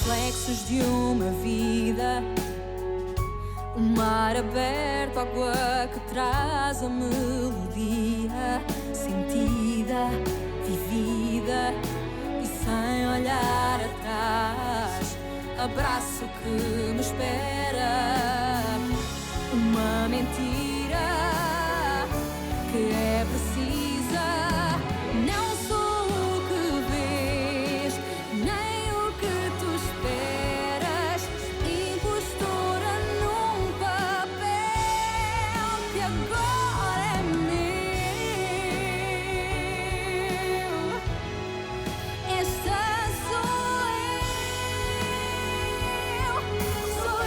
reflexos de uma vida. O mar aberto, água que traz a melodia sentida, vivida e sem olhar atrás. Abraço que me espera, uma mentira que é precisa. Não sou o que vês, nem o que tu esperas. Impostora num papel que agora é meu. Esta sou eu, sou eu.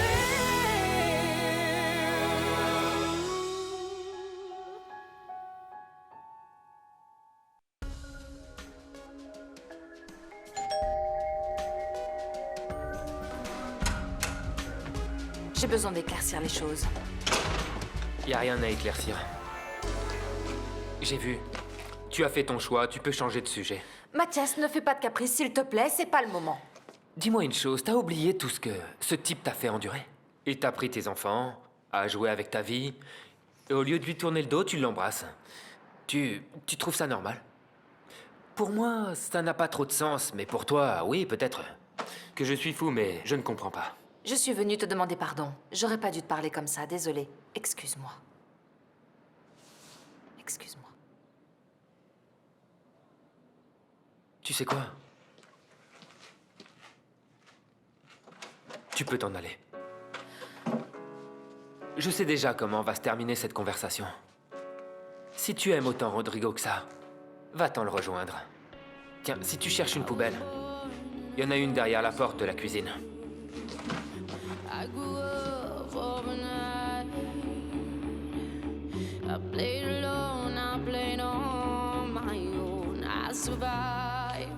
J'ai besoin d'éclaircir les choses. Y a rien à éclaircir. J'ai vu. Tu as fait ton choix, tu peux changer de sujet. Mathias, ne fais pas de caprice, s'il te plaît, c'est pas le moment. Dis-moi une chose, t'as oublié tout ce que ce type t'a fait endurer? Il t'a pris tes enfants, a joué avec ta vie, et au lieu de lui tourner le dos, tu l'embrasses. Tu trouves ça normal? Pour moi, ça n'a pas trop de sens, mais pour toi, oui, peut-être. Que je suis fou, mais je ne comprends pas. Je suis venue te demander pardon. J'aurais pas dû te parler comme ça, désolée. Excuse-moi. Excuse-moi. Tu sais quoi? Tu peux t'en aller. Je sais déjà comment va se terminer cette conversation. Si tu aimes autant Rodrigo que ça, va-t'en le rejoindre. Tiens, si tu cherches une poubelle, il y en a une derrière la porte de la cuisine. I grew up overnight. I played alone, I played on my own. I survived.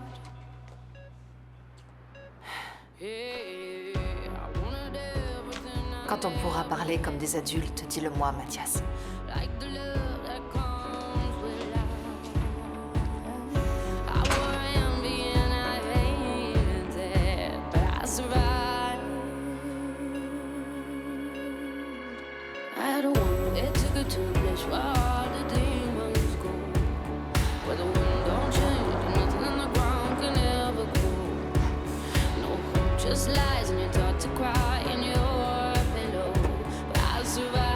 Hey, I wanted everything Quand on pourra parler comme des adultes, dis-le-moi, Mathias. like the love that comes with life. I wore envy and I hated it, but I survived. I don't want it to go to a place where all the demons go, where the wind don't change and nothing in the ground can ever grow. No hope, just lies, and you're taught to cry in your pillow. But I survived.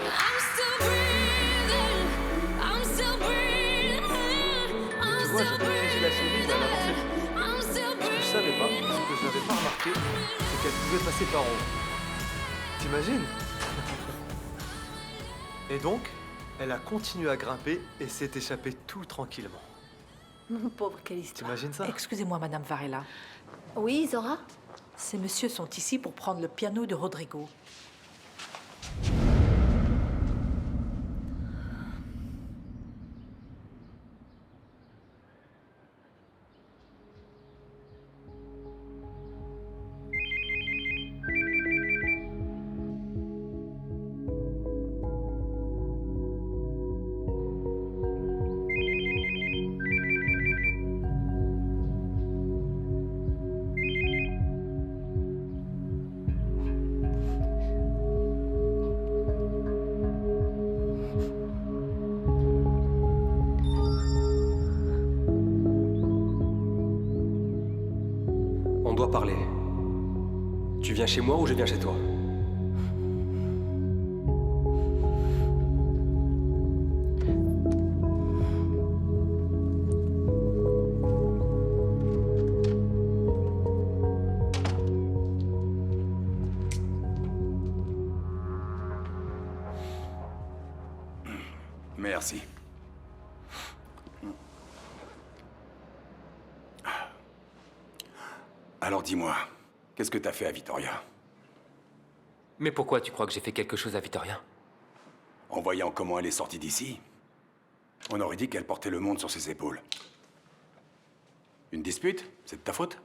I'm still breathing. I'm still breathing. I'm Tu vois, still j'avais dirigé la série d'un avancée. breathing. I'm still Ce que je savais pas, ce que je n'avais pas remarqué, c'est qu'elle pouvait passer par en haut. T'imagines? Et donc, elle a continué à grimper et s'est échappée tout tranquillement. Mon pauvre, quelle histoire. T'imagines ça? Excusez-moi, Madame Varela. Oui, Zora? Ces messieurs sont ici pour prendre le piano de Rodrigo. On doit parler. Tu viens chez moi ou je viens chez toi? Merci. Alors dis-moi, qu'est-ce que t'as fait à Vitoria? Mais pourquoi tu crois que j'ai fait quelque chose à Vitoria? En voyant comment elle est sortie d'ici, on aurait dit qu'elle portait le monde sur ses épaules. Une dispute? C'est de ta faute?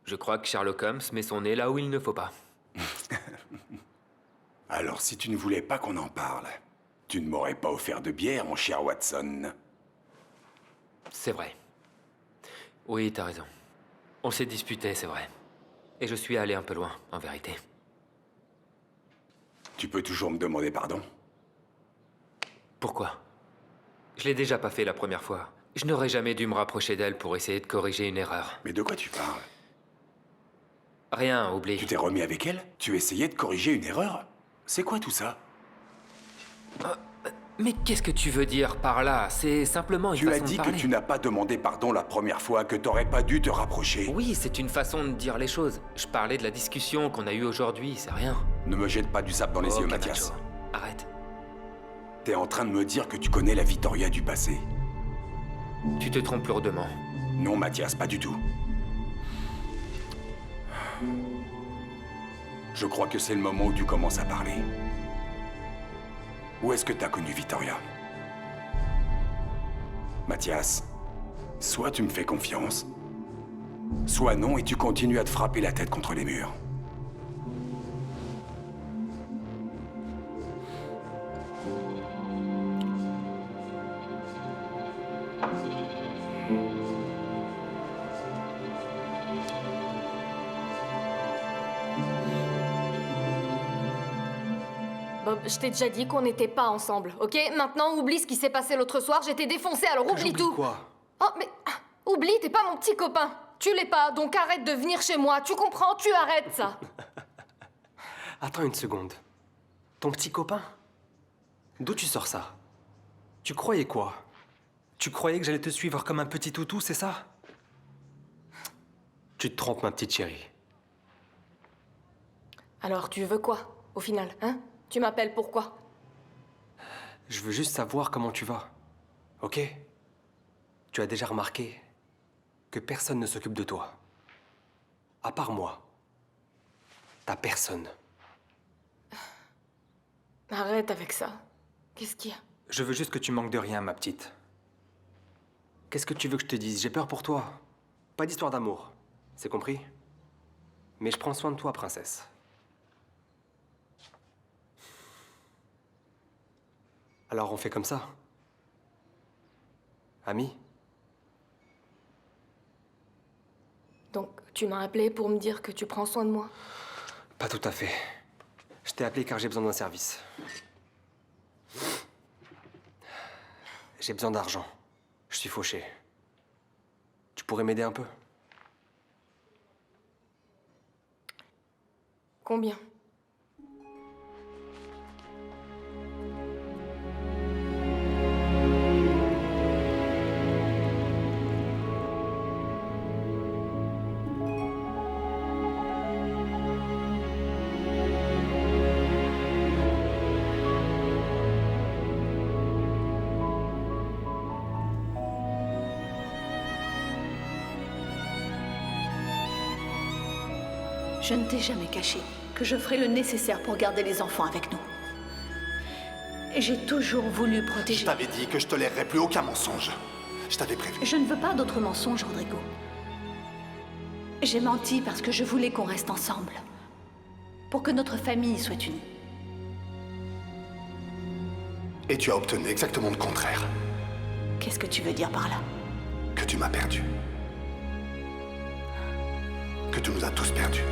Je crois que Sherlock Holmes met son nez là où il ne faut pas. Alors, si tu ne voulais pas qu'on en parle, tu ne m'aurais pas offert de bière, mon cher Watson. C'est vrai. Oui, t'as raison. On s'est disputé, c'est vrai. Et je suis allé un peu loin, en vérité. Tu peux toujours me demander pardon? Pourquoi? Je l'ai déjà pas fait la première fois. Je n'aurais jamais dû me rapprocher d'elle pour essayer de corriger une erreur. Mais de quoi tu parles? Rien, oublie. Tu t'es remis avec elle? Tu essayais de corriger une erreur? C'est quoi tout ça? Mais qu'est-ce que tu veux dire par là? C'est simplement une Tu as façon dit de que parler. tu n'as pas demandé pardon la première fois, que t'aurais pas dû te rapprocher. Oui, c'est une façon de dire les choses. Je parlais de la discussion qu'on a eue aujourd'hui, c'est rien. Ne me jette pas du sable dans les yeux, Ok, Mathias. Nacho. Arrête. T'es en train de me dire que tu connais la Victoria du passé. Tu te trompes lourdement. Non, Mathias, pas du tout. Je crois que c'est le moment où tu commences à parler. Où est-ce que t'as connu Victoria? Mathias, soit tu me fais confiance, soit non et tu continues à te frapper la tête contre les murs. Bob, je t'ai déjà dit qu'on n'était pas ensemble, ok? Maintenant, oublie ce qui s'est passé l'autre soir, j'étais défoncée, alors oublie tout! Quoi? Oh, mais oublie, t'es pas mon petit copain! Tu l'es pas, donc arrête de venir chez moi, tu comprends? Tu arrêtes ça! Attends une seconde. Ton petit copain? D'où tu sors ça? Tu croyais quoi? Tu croyais que j'allais te suivre comme un petit toutou, c'est ça? Tu te trompes, ma petite chérie. Alors, tu veux quoi, au final, hein? Tu m'appelles pourquoi? Je veux juste savoir comment tu vas. Ok? Tu as déjà remarqué que personne ne s'occupe de toi. À part moi. T'as personne. Arrête avec ça. Qu'est-ce qu'il y a? Je veux juste que tu manques de rien, ma petite. Qu'est-ce que tu veux que je te dise? J'ai peur pour toi. Pas d'histoire d'amour. C'est compris? Mais je prends soin de toi, princesse. Alors on fait comme ça? Ami? Donc, tu m'as appelé pour me dire que tu prends soin de moi? Pas tout à fait. Je t'ai appelé car j'ai besoin d'un service. J'ai besoin d'argent. Je suis fauché. Tu pourrais m'aider un peu? Combien? Je ne t'ai jamais caché que je ferai le nécessaire pour garder les enfants avec nous. Et j'ai toujours voulu Je protéger... t'avais dit que je tolérerais plus aucun mensonge. Je t'avais prévenu. Je ne veux pas d'autres mensonges, Rodrigo. J'ai menti parce que je voulais qu'on reste ensemble. Pour que notre famille soit unie. Et tu as obtenu exactement le contraire. Qu'est-ce que tu veux dire par là? Que tu m'as perdu. Que tu nous as tous perdus.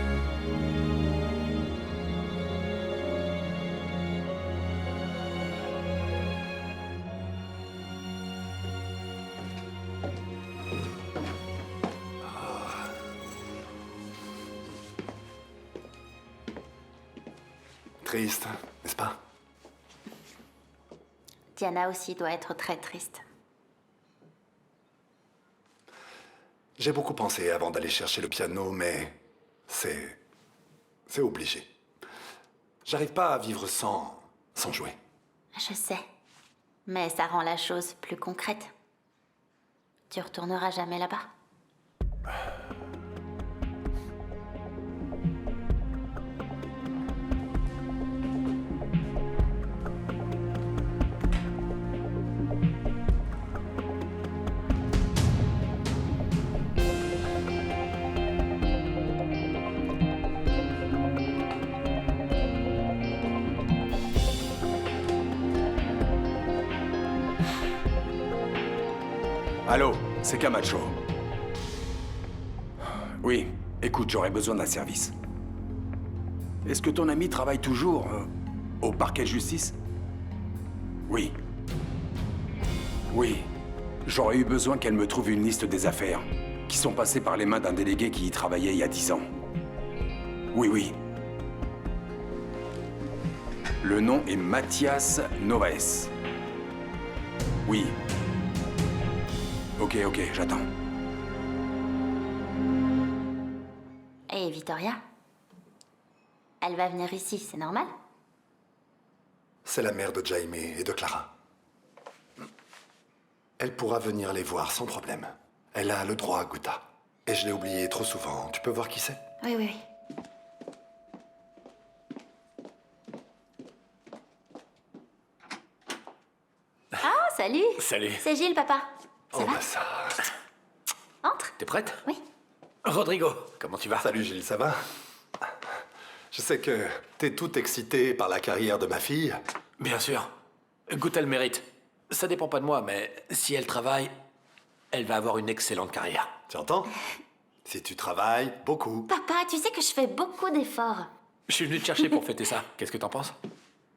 Triste, n'est-ce pas? Diana aussi doit être très triste. J'ai beaucoup pensé avant d'aller chercher le piano, mais c'est obligé. J'arrive pas à vivre sans jouer. Je sais. Mais ça rend la chose plus concrète. Tu retourneras jamais là-bas? Allô? c'est Camacho. Oui, écoute, j'aurais besoin d'un service. Est-ce que ton ami travaille toujours au parquet de justice? Oui. Oui. J'aurais eu besoin qu'elle me trouve une liste des affaires qui sont passées par les mains d'un délégué qui y travaillait il y a 10 ans. Oui, oui. Le nom est Mathias Novaes. Oui. Ok, j'attends. Et Victoria? Elle va venir ici, c'est normal? C'est la mère de Jaime et de Clara. Elle pourra venir les voir sans problème. Elle a le droit, Guta. Et je l'ai oublié trop souvent. Tu peux voir qui c'est? Oui, oui, oui. Ah, salut! Salut. C'est Gilles, papa. Ça va? Ça... Entre. T'es prête? Oui. Rodrigo, comment tu vas? Salut Gilles, ça va? Je sais que t'es tout excité par la carrière de ma fille. Bien sûr. Guta le mérite. Ça dépend pas de moi, mais si elle travaille, elle va avoir une excellente carrière. Tu entends? Si tu travailles beaucoup. Papa, tu sais que je fais beaucoup d'efforts. Je suis venu te chercher pour fêter ça. Qu'est-ce que t'en penses?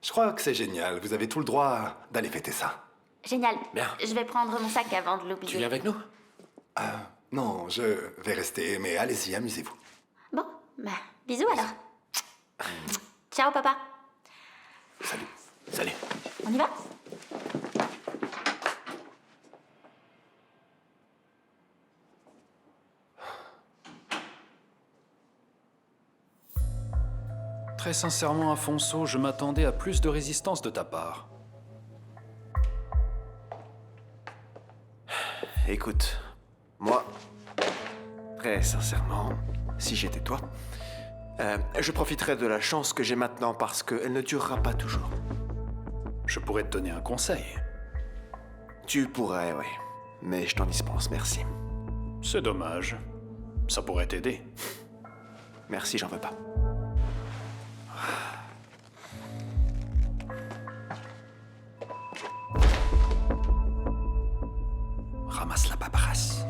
Je crois que c'est génial. Vous avez tout le droit d'aller fêter ça. Génial. Bien. Je vais prendre mon sac avant de l'oublier. Tu viens avec nous? Non, je vais rester, mais allez-y, amusez-vous. Bon, bah, bisous alors. Ciao, papa. Salut. Salut. On y va? Très sincèrement, Afonso, je m'attendais à plus de résistance de ta part. Écoute, moi, très sincèrement, si j'étais toi, je profiterais de la chance que j'ai maintenant parce qu'elle ne durera pas toujours. Je pourrais te donner un conseil. Tu pourrais, oui. Mais je t'en dispense, merci. C'est dommage. Ça pourrait t'aider. Merci, j'en veux pas. Ramasse la paperasse.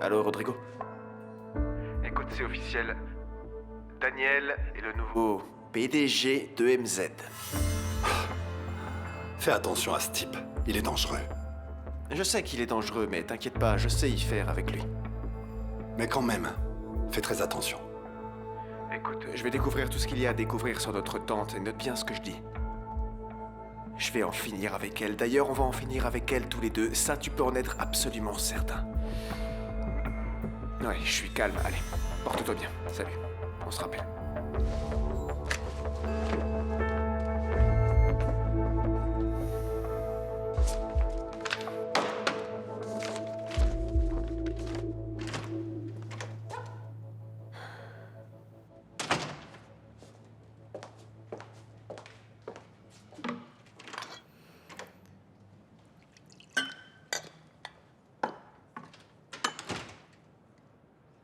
Allô, Rodrigo? Écoute, c'est officiel. Daniel est le nouveau PDG de MZ. Fais attention à ce type. Il est dangereux. Je sais qu'il est dangereux, mais t'inquiète pas, je sais y faire avec lui. Mais quand même, fais très attention. Écoute, je vais découvrir tout ce qu'il y a à découvrir sur notre tante et note bien ce que je dis. Je vais en finir avec elle. D'ailleurs, on va en finir avec elle tous les deux. Ça, tu peux en être absolument certain. Ouais, je suis calme. Allez, porte-toi bien. Salut. On se rappelle.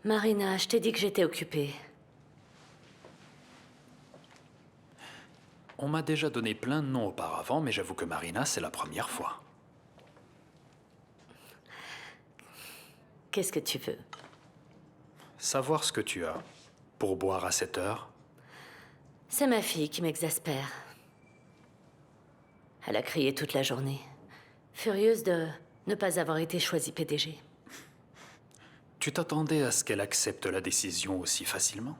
Marina, je t'ai dit que j'étais occupée. On m'a déjà donné plein de noms auparavant, mais j'avoue que Marina, c'est la première fois. Qu'est-ce que tu veux? Savoir ce que tu as pour boire à cette heure. C'est ma fille qui m'exaspère. Elle a crié toute la journée, furieuse de ne pas avoir été choisie PDG. Tu t'attendais à ce qu'elle accepte la décision aussi facilement?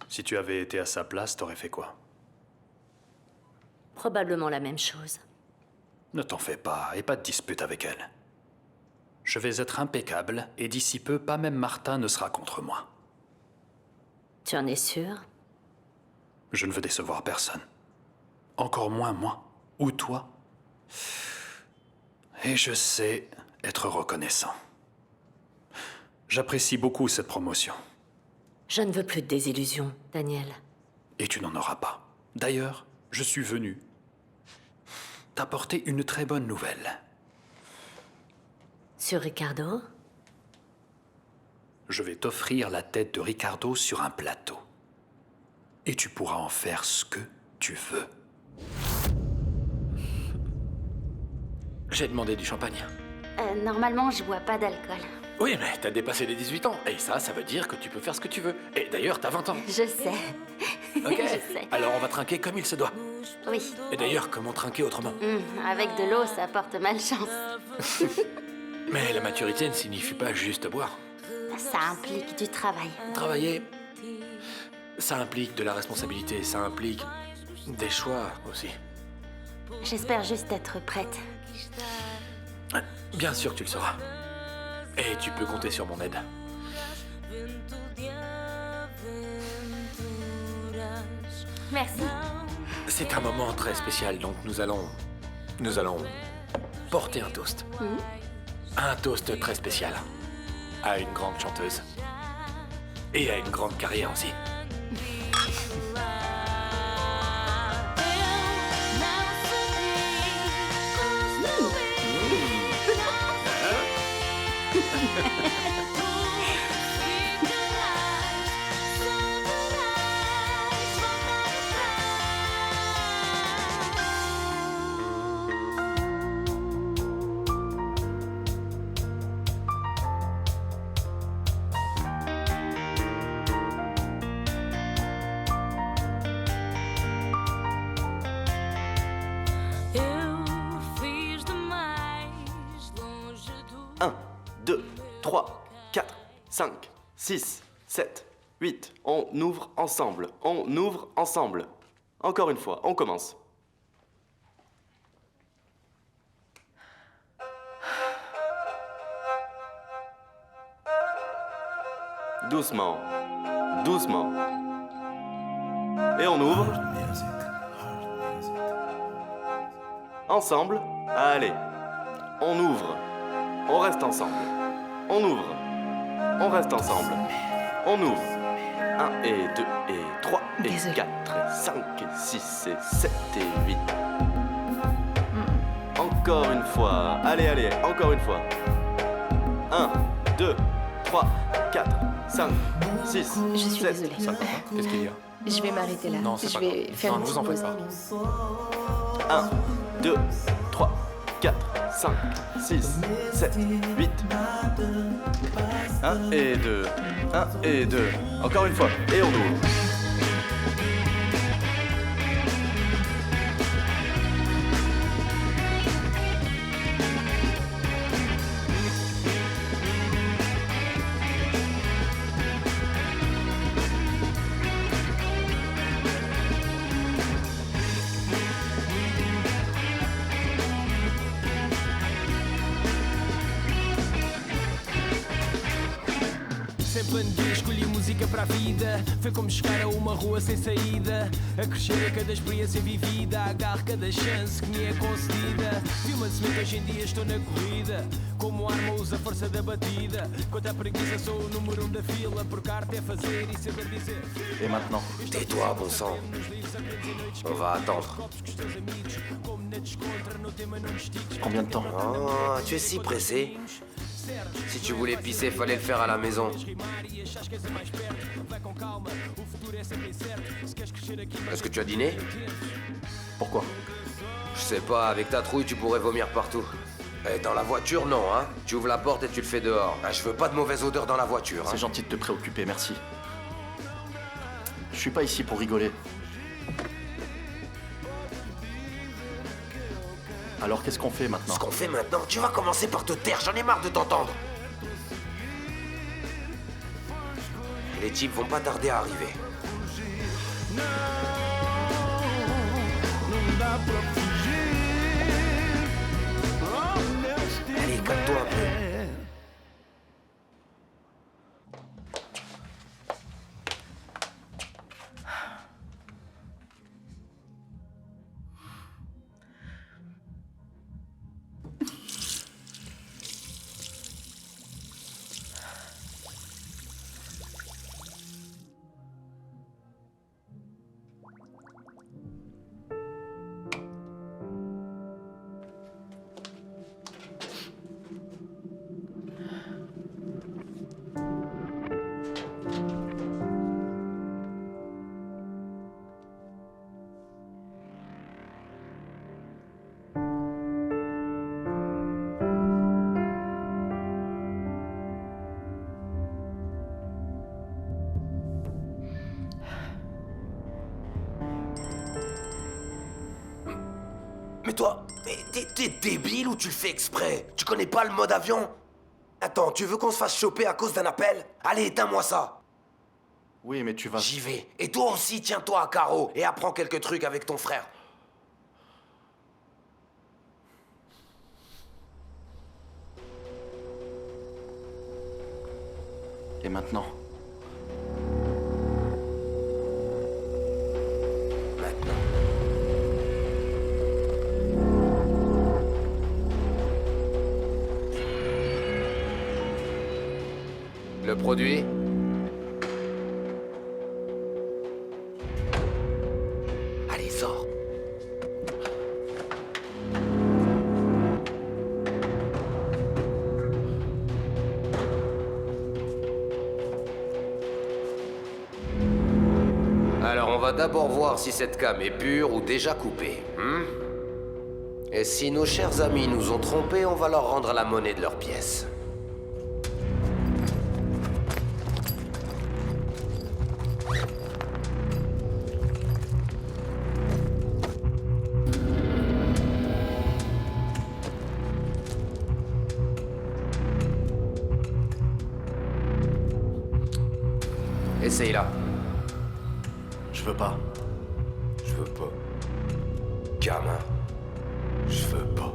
Si tu avais été à sa place, t'aurais fait quoi? Probablement la même chose. Ne t'en fais pas, et pas de dispute avec elle. Je vais être impeccable, et d'ici peu, pas même Martin ne sera contre moi. Tu en es sûr? Je ne veux décevoir personne. encore moins moi, ou toi. Et je sais être reconnaissant. J'apprécie beaucoup cette promotion. Je ne veux plus de désillusions, Daniel. Et tu n'en auras pas. D'ailleurs, je suis venu t'apporter une très bonne nouvelle. Sur Ricardo? Je vais t'offrir la tête de Ricardo sur un plateau. Et tu pourras en faire ce que tu veux. J'ai demandé du champagne. Normalement, je bois pas d'alcool. Oui, mais t'as dépassé les 18 ans. Et ça veut dire que tu peux faire ce que tu veux. Et d'ailleurs, t'as 20 ans. Je sais. Ok. Je sais. Alors on va trinquer comme il se doit. Oui. Et d'ailleurs, comment trinquer autrement? Avec de l'eau, ça porte malchance. Mais la maturité ne signifie pas juste boire. Ça implique du travail. Travailler, ça implique de la responsabilité, ça implique des choix aussi. J'espère juste être prête. Bien sûr que tu le sauras. Et tu peux compter sur mon aide. Merci. C'est un moment très spécial, donc nous allons porter un toast. Un toast très spécial. À une grande chanteuse. Et à une grande carrière aussi. Eu fiz demais longe do 1, 2, 3, 4, 5, 6, 7, 8. On ouvre ensemble. On ouvre ensemble. Encore une fois, on commence. Doucement. Doucement. Et on ouvre. Ensemble. Allez. On ouvre. On reste ensemble. On ouvre. On reste ensemble. On ouvre. 1 et 2 et 3 et 4 et 5 et 6 et 7 et 8. Encore une fois. Allez, allez, encore une fois. 1, 2, 3, 4, 5, 6, Je suis 7. désolée. Qu'est-ce qu'il y a? Je vais m'arrêter là. Non, c'est je pas vais grave. faire Non, une ne vous en petite faites pause. pas. 1, 2, 3, 4, 5, 6, 7, 8. 1 et 2. 1 et 2. Encore une fois. Et on ouvre. Sempre andei, escolhi música para a vida. Foi como chegar a uma rua sem saída. A crescer a cada experiência vivida. Agarro cada chance que me é concedida. Vi uma semente, hoje em dia estou na corrida. Como arma uso a força da batida. Quanto à preguiça sou o número 1 da fila. Porque a arte é fazer e saber dizer. Et maintenant? Tais-toi, bon sang. On va attendre. Combien de temps? Oh, tu es si pressé. Si tu voulais pisser, fallait le faire à la maison. Est-ce que tu as dîné? Pourquoi? Je sais pas, avec ta trouille, tu pourrais vomir partout. Et dans la voiture, non, hein? Tu ouvres la porte et tu le fais dehors. Ah, je veux pas de mauvaise odeur dans la voiture. C'est gentil de te préoccuper, merci. Je suis pas ici pour rigoler. Alors qu'est-ce qu'on fait maintenant? Ce qu'on fait maintenant, tu vas commencer par te taire, j'en ai marre de t'entendre. Les types vont pas tarder à arriver. Allez, calme-toi un peu. toi, mais t'es débile ou tu le fais exprès? Tu connais pas le mode avion? Attends, tu veux qu'on se fasse choper à cause d'un appel? Allez, éteins-moi ça. Oui, mais tu vas... J'y vais. Et toi aussi, tiens-toi à carreau et apprends quelques trucs avec ton frère. Et maintenant? Le produit? Allez, sors. Alors, on va d'abord voir si cette cam est pure ou déjà coupée. Et si nos chers amis nous ont trompés, on va leur rendre la monnaie de leurs pièces. Essaye là. Je veux pas. Je veux pas. Gamin. Je veux pas.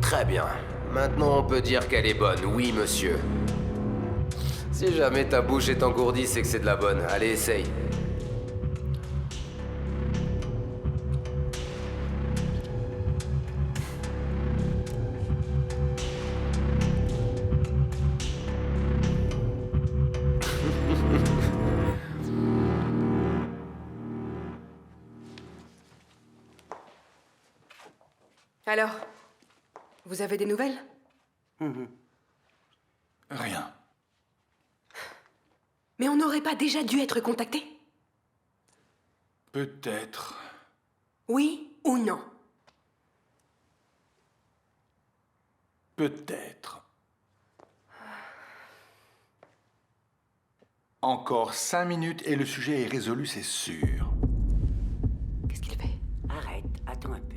Très bien. Maintenant, on peut dire qu'elle est bonne. Oui, monsieur. Si jamais ta bouche est engourdie, c'est que c'est de la bonne. Allez, essaye. Alors, vous avez des nouvelles? Rien. Mais on n'aurait pas déjà dû être contacté? Peut-être. Oui ou non? Peut-être. Encore 5 minutes et le sujet est résolu, c'est sûr. Qu'est-ce qu'il fait? Arrête, attends un peu.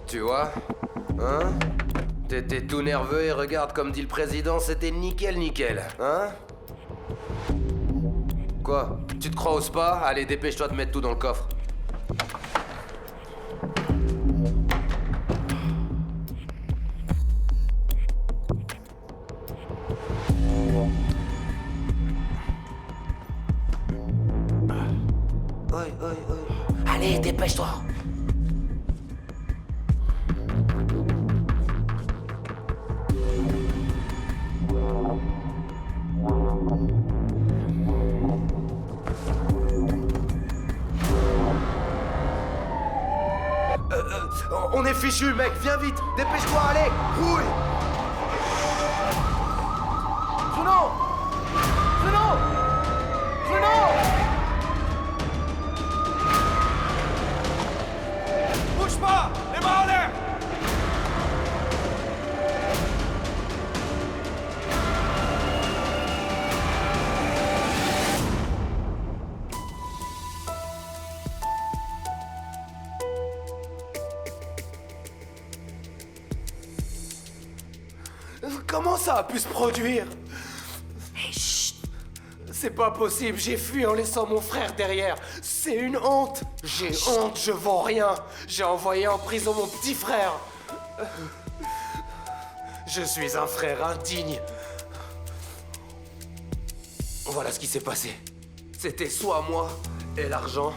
Tu vois? Hein? T'étais tout nerveux et regarde, comme dit le président, c'était nickel, nickel. Hein? Quoi? Tu te crois au spa? Allez, dépêche-toi de mettre tout dans le coffre. Allez, dépêche-toi. On est fichu, mec, viens vite, dépêche-toi, allez, rouille. Juno! Juno! Juno! Bouge pas, les mains en l'air. Comment ça a pu se produire? Hey, chut! C'est pas possible, j'ai fui en laissant mon frère derrière. C'est une honte. J'ai honte, je vaux rien. J'ai envoyé en prison mon petit frère. Je suis un frère indigne. Voilà ce qui s'est passé. C'était soit moi et l'argent,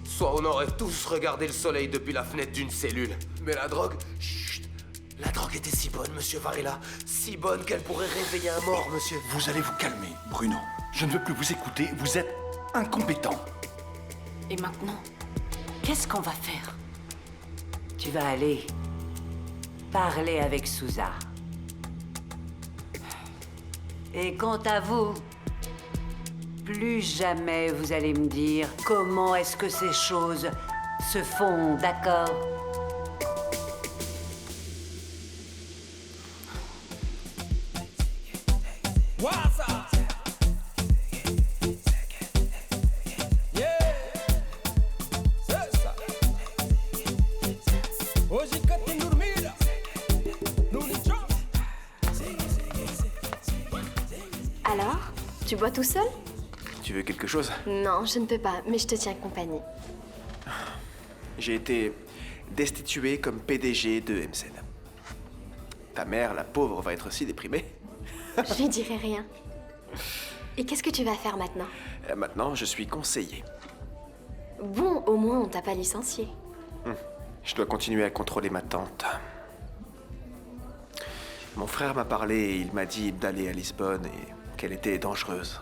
soit on aurait tous regardé le soleil depuis la fenêtre d'une cellule. Mais la drogue... La drogue était si bonne, monsieur Varela. Si bonne qu'elle pourrait réveiller un mort, monsieur. Vous allez vous calmer, Bruno. Je ne veux plus vous écouter, vous êtes incompétent. Et maintenant, qu'est-ce qu'on va faire? Tu vas aller parler avec Souza. Et quant à vous, plus jamais vous allez me dire comment est-ce que ces choses se font, d'accord? Alors, tu bois tout seul? Tu veux quelque chose? Non, je ne peux pas, mais je te tiens compagnie. J'ai été destitué comme PDG de MCN. Ta mère, la pauvre, va être aussi déprimée. Je lui dirai rien. Et qu'est-ce que tu vas faire maintenant? Maintenant, je suis conseiller. Bon, au moins, on t'a pas licencié. Je dois continuer à contrôler ma tante. Mon frère m'a parlé et il m'a dit d'aller à Lisbonne et qu'elle était dangereuse.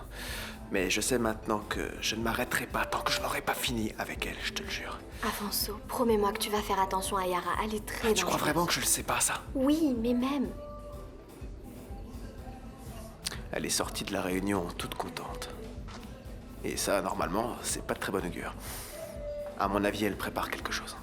Mais je sais maintenant que je ne m'arrêterai pas tant que je n'aurai pas fini avec elle, je te le jure. Afonso, promets-moi que tu vas faire attention à Yara. Elle est très dangereuse. Tu crois vraiment que je le sais pas, ça? Oui, mais même. Elle est sortie de la réunion toute contente. Et ça, normalement, c'est pas de très bon augure. À mon avis, elle prépare quelque chose.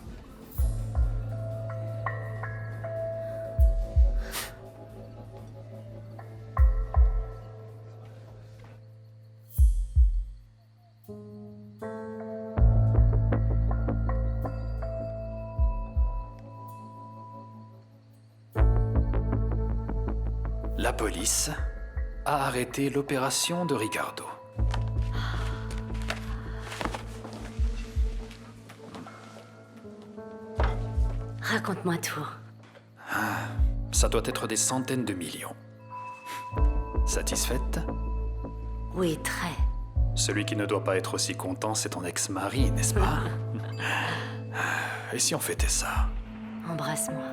La police a arrêté l'opération de Ricardo. Raconte-moi tout. Ça doit être des centaines de millions. Satisfaite? Oui, très. Celui qui ne doit pas être aussi content, c'est ton ex-mari, n'est-ce pas? Et si on fêtait ça? Embrasse-moi.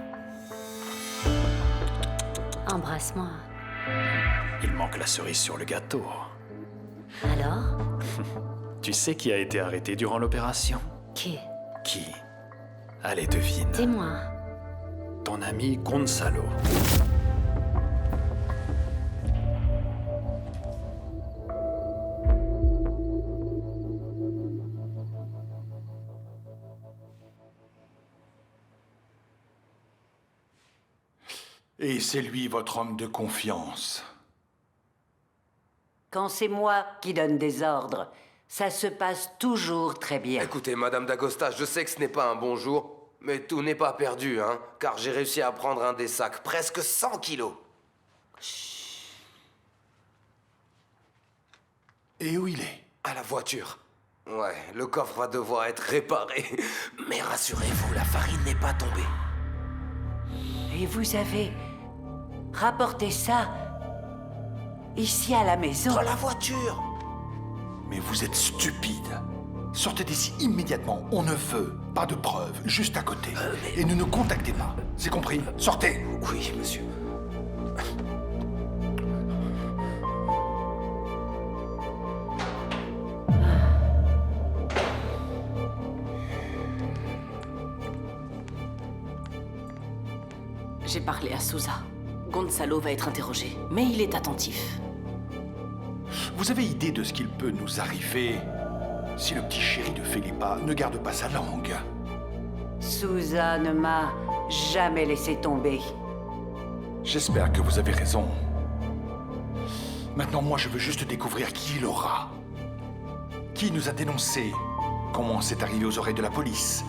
Embrasse-moi. Il manque la cerise sur le gâteau. Alors? Tu sais qui a été arrêté durant l'opération? Qui? Qui? Allez, devine. Dis-moi. Ton ami Gonzalo. Et c'est lui votre homme de confiance. Quand c'est moi qui donne des ordres, ça se passe toujours très bien. Écoutez, Madame d'Agosta, je sais que ce n'est pas un bon jour, mais tout n'est pas perdu, hein, car j'ai réussi à prendre un des sacs, presque 100 kilos. Et où il est? À la voiture. Ouais, le coffre va devoir être réparé. Mais rassurez-vous, la farine n'est pas tombée. Et vous avez rapporté ça ici à la maison? Dans la voiture. Mais vous êtes stupide. Sortez d'ici immédiatement. On ne veut pas de preuves, juste à côté. Et ne nous contactez pas. C'est compris? Sortez. Oui, monsieur. J'ai parlé à Souza. Gonzalo va être interrogé, mais il est attentif. Vous avez idée de ce qu'il peut nous arriver si le petit chéri de Felipa ne garde pas sa langue? Souza ne m'a jamais laissé tomber. J'espère que vous avez raison. Maintenant, moi, je veux juste découvrir qui il aura. Qui nous a dénoncé? Comment c'est arrivé aux oreilles de la police?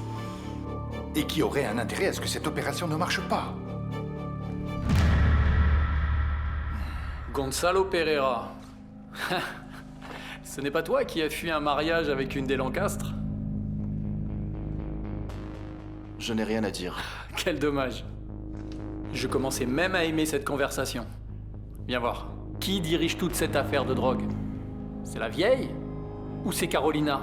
Et qui aurait un intérêt à ce que cette opération ne marche pas? Gonzalo Pereira. Ce n'est pas toi qui as fui un mariage avec une des Lancastre? Je n'ai rien à dire. Quel dommage. Je commençais même à aimer cette conversation. Viens voir. Qui dirige toute cette affaire de drogue? C'est la vieille? Ou c'est Carolina?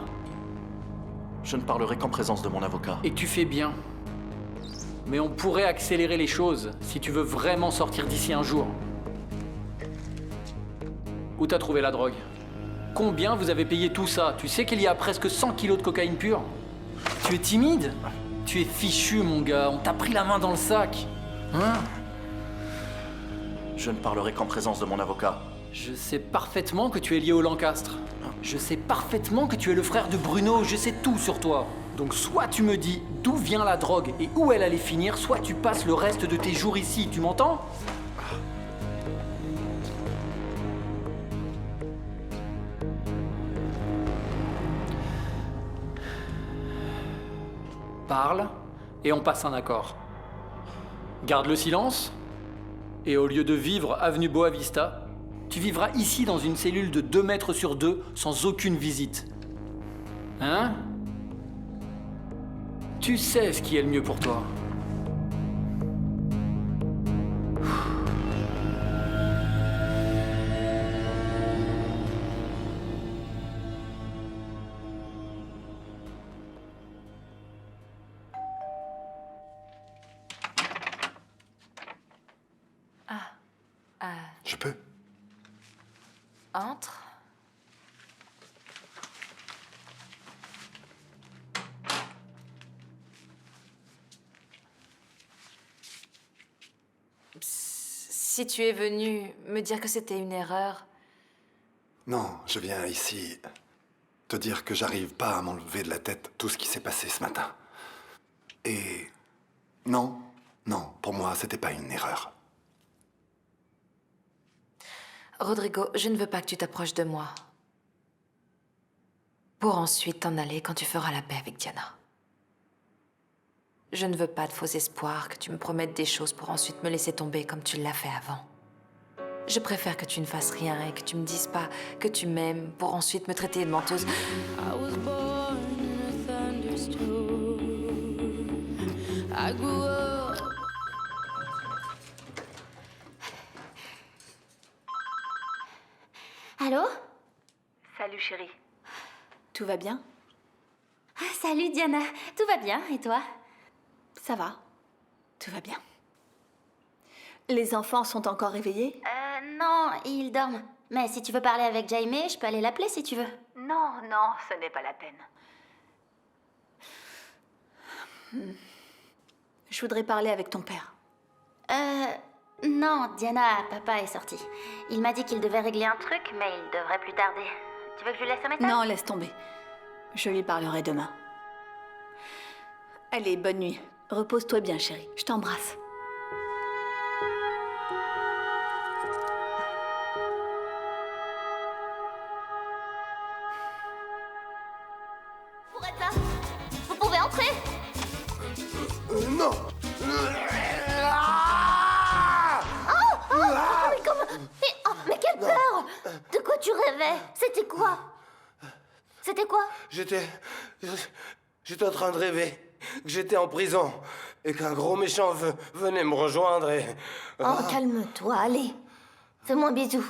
Je ne parlerai qu'en présence de mon avocat. Et tu fais bien. Mais on pourrait accélérer les choses si tu veux vraiment sortir d'ici un jour. Où t'as trouvé la drogue? Combien vous avez payé tout ça? Tu sais qu'il y a presque 100 kilos de cocaïne pure? Tu es timide? Tu es fichu, mon gars. On t'a pris la main dans le sac. Hein? Je ne parlerai qu'en présence de mon avocat. Je sais parfaitement que tu es lié au Lancastre. Je sais parfaitement que tu es le frère de Bruno, je sais tout sur toi. Donc soit tu me dis d'où vient la drogue et où elle allait finir, soit tu passes le reste de tes jours ici, tu m'entends? Parle, et on passe un accord. Garde le silence, et au lieu de vivre avenue Boavista, tu vivras ici dans une cellule de 2 mètres sur 2, sans aucune visite. Hein? Tu sais ce qui est le mieux pour toi. Je peux? Entre. Si tu es venu me dire que c'était une erreur... Non, je viens ici te dire que j'arrive pas à m'enlever de la tête tout ce qui s'est passé ce matin. Et non, pour moi, c'était pas une erreur. Rodrigo, je ne veux pas que tu t'approches de moi. Pour ensuite t'en aller quand tu feras la paix avec Diana. Je ne veux pas de faux espoirs, que tu me promettes des choses pour ensuite me laisser tomber comme tu l'as fait avant. Je préfère que tu ne fasses rien et que tu me dises pas que tu m'aimes pour ensuite me traiter de menteuse. I was born in a thunderstorm. I grew up. Allô? Salut chérie. Tout va bien? Salut Diana, tout va bien, et toi? Ça va. Tout va bien. Les enfants sont encore réveillés? Non, ils dorment. Mais si tu veux parler avec Jaime, je peux aller l'appeler si tu veux. Non, ce n'est pas la peine. Je voudrais parler avec ton père. Non, Diana, papa est sorti. Il m'a dit qu'il devait régler un truc, mais il devrait plus tarder. Tu veux que je lui laisse un message? Non, laisse tomber. Je lui parlerai demain. Allez, bonne nuit. Repose-toi bien, chérie. Je t'embrasse. Pour être là, vous pouvez entrer? Non. Mais comment? Mais quelle peur! De quoi tu rêvais? C'était quoi? C'était quoi? J'étais en train de rêver que j'étais en prison et qu'un gros méchant venait me rejoindre et... Oh, calme-toi, allez. Fais-moi un bisou.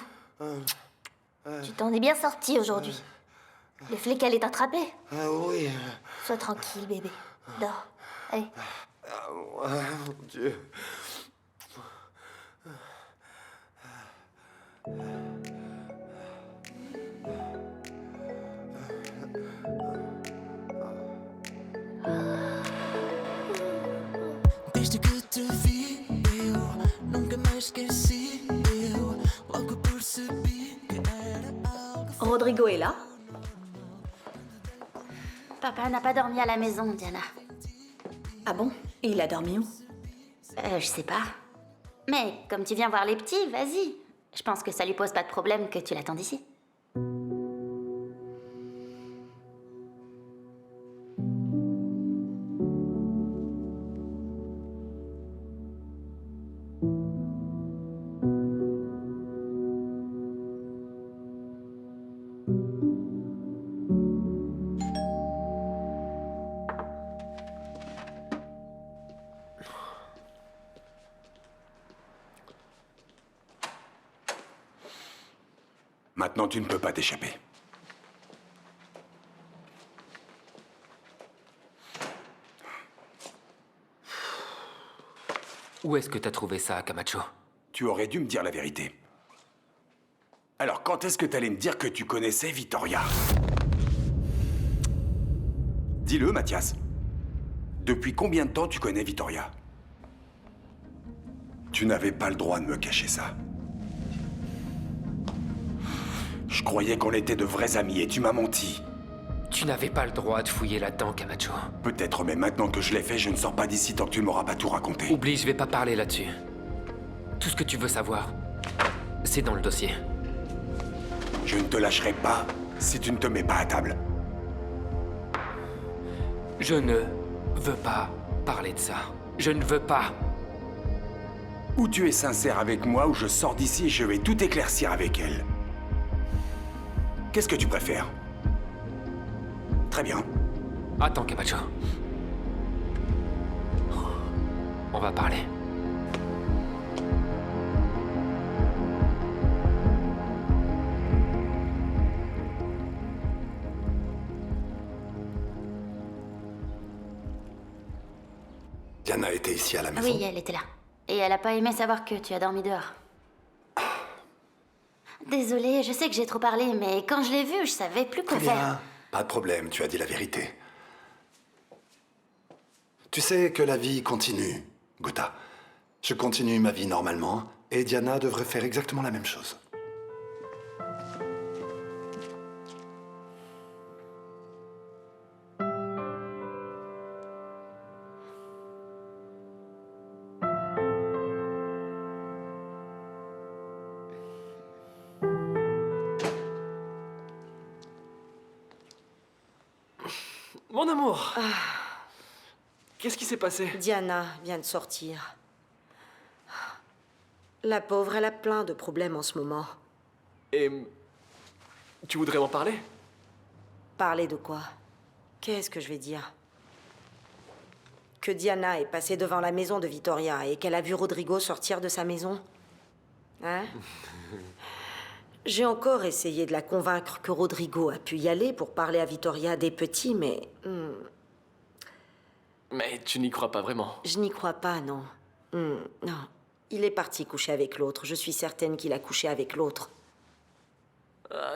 Tu t'en es bien sorti aujourd'hui. Le flic allait t'attraper. Ah oui. Sois tranquille, bébé. Dors. Allez. Oh, mon Dieu. Desde que te vi, eu nunca mais esqueci. Eu logo percebi que era algo. Rodrigo est là? Papa n'a pas dormi à la maison, Diana. Ah bon? Et il a dormi où? Je sais pas. Mais comme tu viens voir les petits, vas-y. Je pense que ça lui pose pas de problème que tu l'attendes ici. Maintenant, tu ne peux pas t'échapper. Où est-ce que t'as trouvé ça, Camacho? Tu aurais dû me dire la vérité. Alors, quand est-ce que t'allais me dire que tu connaissais Vittoria? Dis-le, Mathias. Depuis combien de temps tu connais Vittoria? Tu n'avais pas le droit de me cacher ça. Je croyais qu'on était de vrais amis et tu m'as menti. Tu n'avais pas le droit de fouiller là-dedans, Camacho. Peut-être, mais maintenant que je l'ai fait, je ne sors pas d'ici tant que tu ne m'auras pas tout raconté. Oublie, je vais pas parler là-dessus. Tout ce que tu veux savoir, c'est dans le dossier. Je ne te lâcherai pas si tu ne te mets pas à table. Je ne veux pas parler de ça. Je ne veux pas. Ou tu es sincère avec moi, ou je sors d'ici et je vais tout éclaircir avec elle. Qu'est-ce que tu préfères? Très bien. Attends, Camacho. On va parler. Diana était ici à la maison? Oui, elle était là. Et elle a pas aimé savoir que tu as dormi dehors. Désolée, je sais que j'ai trop parlé, mais quand je l'ai vue, je savais plus quoi Très faire. bien. Pas de problème, tu as dit la vérité. Tu sais que la vie continue, Gouta. Je continue ma vie normalement, et Diana devrait faire exactement la même chose. Mon amour! Qu'est-ce qui s'est passé? Diana vient de sortir. La pauvre, elle a plein de problèmes en ce moment. Et... tu voudrais m'en parler? Parler de quoi? Qu'est-ce que je vais dire? Que Diana est passée devant la maison de Vittoria et qu'elle a vu Rodrigo sortir de sa maison? Hein? J'ai encore essayé de la convaincre que Rodrigo a pu y aller pour parler à Vittoria des petits, mais... Mais tu n'y crois pas vraiment. Je n'y crois pas, non. Non. Il est parti coucher avec l'autre. Je suis certaine qu'il a couché avec l'autre.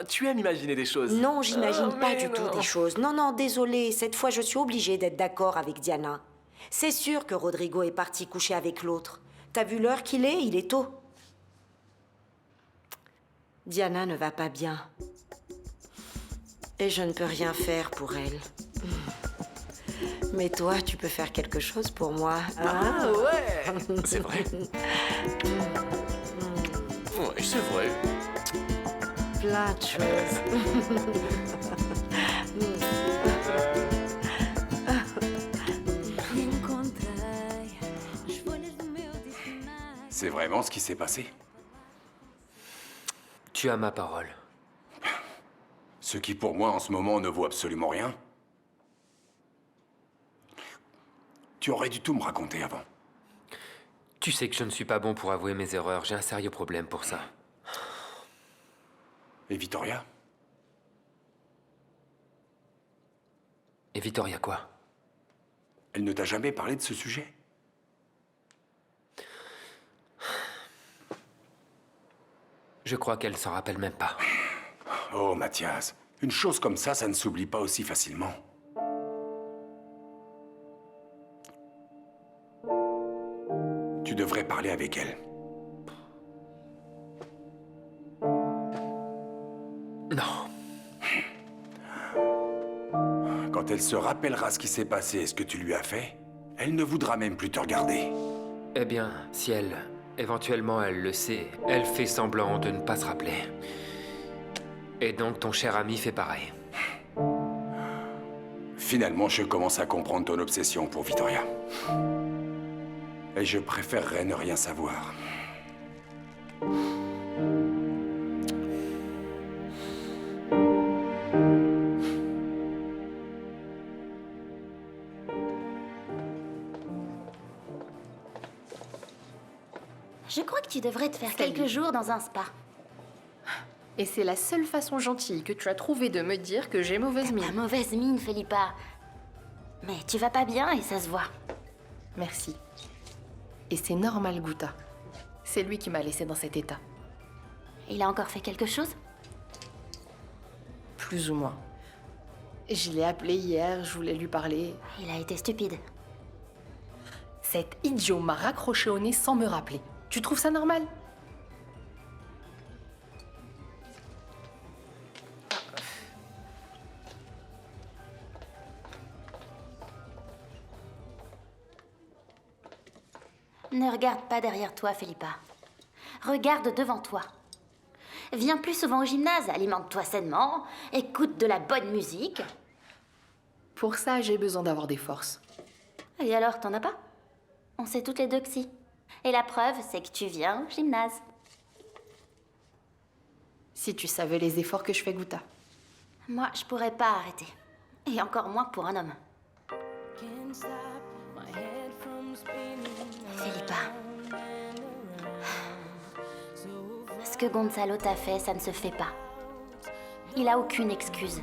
Tu aimes imaginer des choses. Non, j'imagine pas du non. tout des choses. Non, non, désolée. Cette fois, je suis obligée d'être d'accord avec Diana. C'est sûr que Rodrigo est parti coucher avec l'autre. T'as vu l'heure qu'il est? Il est tôt. Diana ne va pas bien. Et je ne peux rien faire pour elle. Mais toi, tu peux faire quelque chose pour moi. Ah ouais! C'est vrai. Oui, c'est vrai. Plein de choses. C'est vraiment ce qui s'est passé? Tu as ma parole. Ce qui, pour moi, en ce moment, ne vaut absolument rien. Tu aurais dû tout me raconter avant. Tu sais que je ne suis pas bon pour avouer mes erreurs. J'ai un sérieux problème pour ça. Et Vittoria? Et Vittoria quoi? Elle ne t'a jamais parlé de ce sujet? Je crois qu'elle s'en rappelle même pas. Oh, Mathias, une chose comme ça ne s'oublie pas aussi facilement. Tu devrais parler avec elle. Non. Quand elle se rappellera ce qui s'est passé et ce que tu lui as fait, elle ne voudra même plus te regarder. Eh bien, si elle... éventuellement, elle le sait, elle fait semblant de ne pas se rappeler. Et donc, ton cher ami fait pareil. Finalement, je commence à comprendre ton obsession pour Vittoria. Et je préférerais ne rien savoir. Je crois que tu devrais te faire quelques jours dans un spa. Et c'est la seule façon gentille que tu as trouvé de me dire que j'ai mauvaise mine. Pas mauvaise mine, Philippa. Mais tu vas pas bien et ça se voit. Merci. Et c'est normal, Gouta. C'est lui qui m'a laissé dans cet état. Il a encore fait quelque chose? Plus ou moins. Je l'ai appelé hier, je voulais lui parler. Il a été stupide. Cet idiot m'a raccroché au nez sans me rappeler. Tu trouves ça normal? Ne regarde pas derrière toi, Philippa. Regarde devant toi. Viens plus souvent au gymnase, alimente-toi sainement, écoute de la bonne musique. Pour ça, j'ai besoin d'avoir des forces. Et alors, t'en as pas? On sait toutes les deux que si. Et la preuve, c'est que tu viens au gymnase. Si tu savais les efforts que je fais, Guta. Moi, je pourrais pas arrêter. Et encore moins pour un homme. Philippa. Ce que Gonzalo t'a fait, ça ne se fait pas. Il a aucune excuse.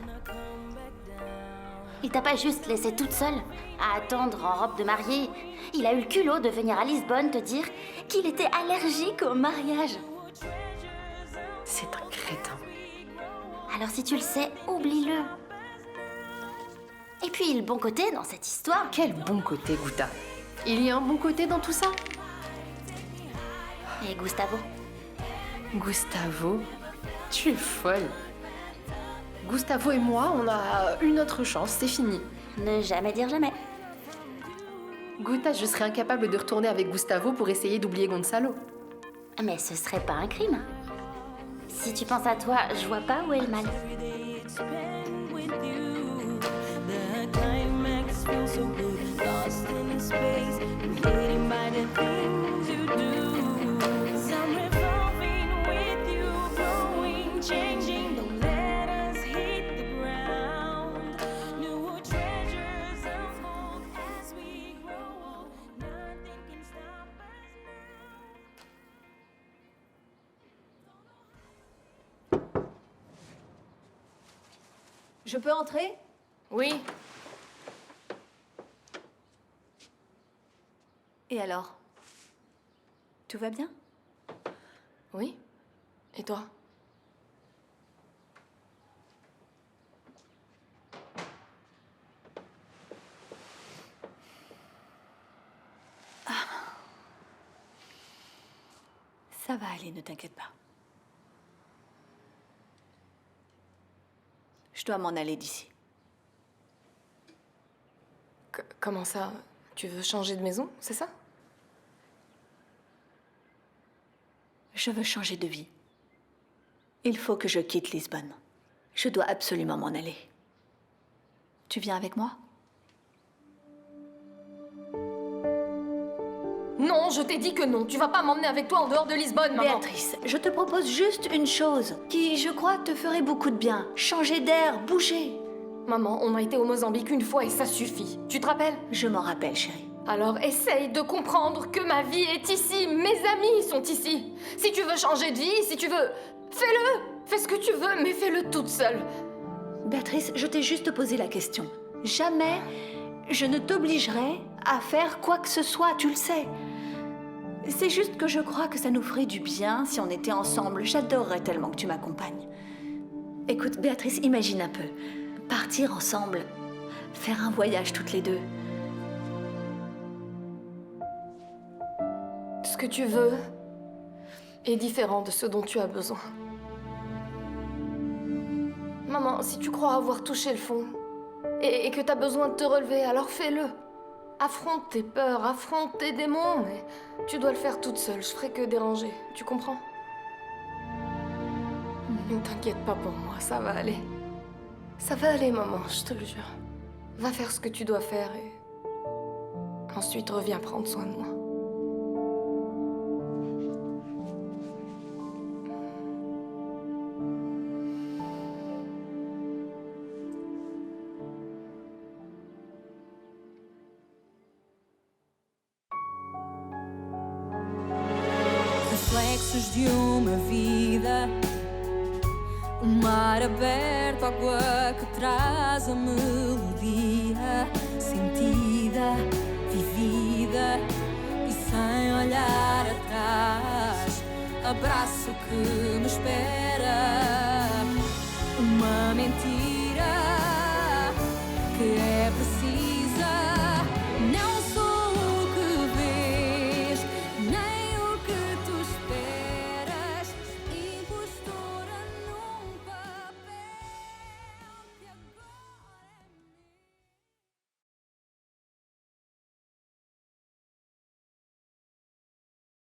Il t'a pas juste laissé toute seule à attendre en robe de mariée. Il a eu le culot de venir à Lisbonne te dire qu'il était allergique au mariage. C'est un crétin. Alors si tu le sais, oublie-le. Et puis le bon côté dans cette histoire... Quel bon côté, Guta? Il y a un bon côté dans tout ça? Et Gustavo? Gustavo? Tu es folle. Gustavo et moi, on a une autre chance, c'est fini. Ne jamais dire jamais. Guta, je serais incapable de retourner avec Gustavo pour essayer d'oublier Gonzalo. Mais ce serait pas un crime. Si tu penses à toi, je vois pas où est le mal. Je peux entrer? Oui. Et alors? Tout va bien? Oui. Et toi? Ça va aller, ne t'inquiète pas. Je dois m'en aller d'ici. Comment ça? Tu veux changer de maison, c'est ça? Je veux changer de vie. Il faut que je quitte Lisbonne. Je dois absolument m'en aller. Tu viens avec moi? Non, je t'ai dit que non. Tu vas pas m'emmener avec toi en dehors de Lisbonne, maman. Béatrice, je te propose juste une chose qui, je crois, te ferait beaucoup de bien. Changer d'air, bouger. Maman, on a été au Mozambique une fois et ça suffit. Tu te rappelles? Je m'en rappelle, chérie. Alors essaye de comprendre que ma vie est ici. Mes amis sont ici. Si tu veux changer de vie, si tu veux, fais-le. Fais ce que tu veux, mais fais-le toute seule. Béatrice, je t'ai juste posé la question. Jamais je ne t'obligerai à faire quoi que ce soit, tu le sais. C'est juste que je crois que ça nous ferait du bien si on était ensemble. J'adorerais tellement que tu m'accompagnes. Écoute, Béatrice, imagine un peu. Partir ensemble, faire un voyage toutes les deux. Ce que tu veux est différent de ce dont tu as besoin. Maman, si tu crois avoir touché le fond et que tu as besoin de te relever, alors fais-le. Affronte tes peurs, affronte tes démons, mais tu dois le faire toute seule. Je ferai que déranger, tu comprends? Ne t'inquiète pas pour moi, ça va aller. Ça va aller, maman, je te le jure. Va faire ce que tu dois faire et ensuite reviens prendre soin de moi. Reflexos de uma vida, mar aberto, água que traz a melodia sentida, vivida e sem olhar atrás. Abraço que me espera, uma mentira.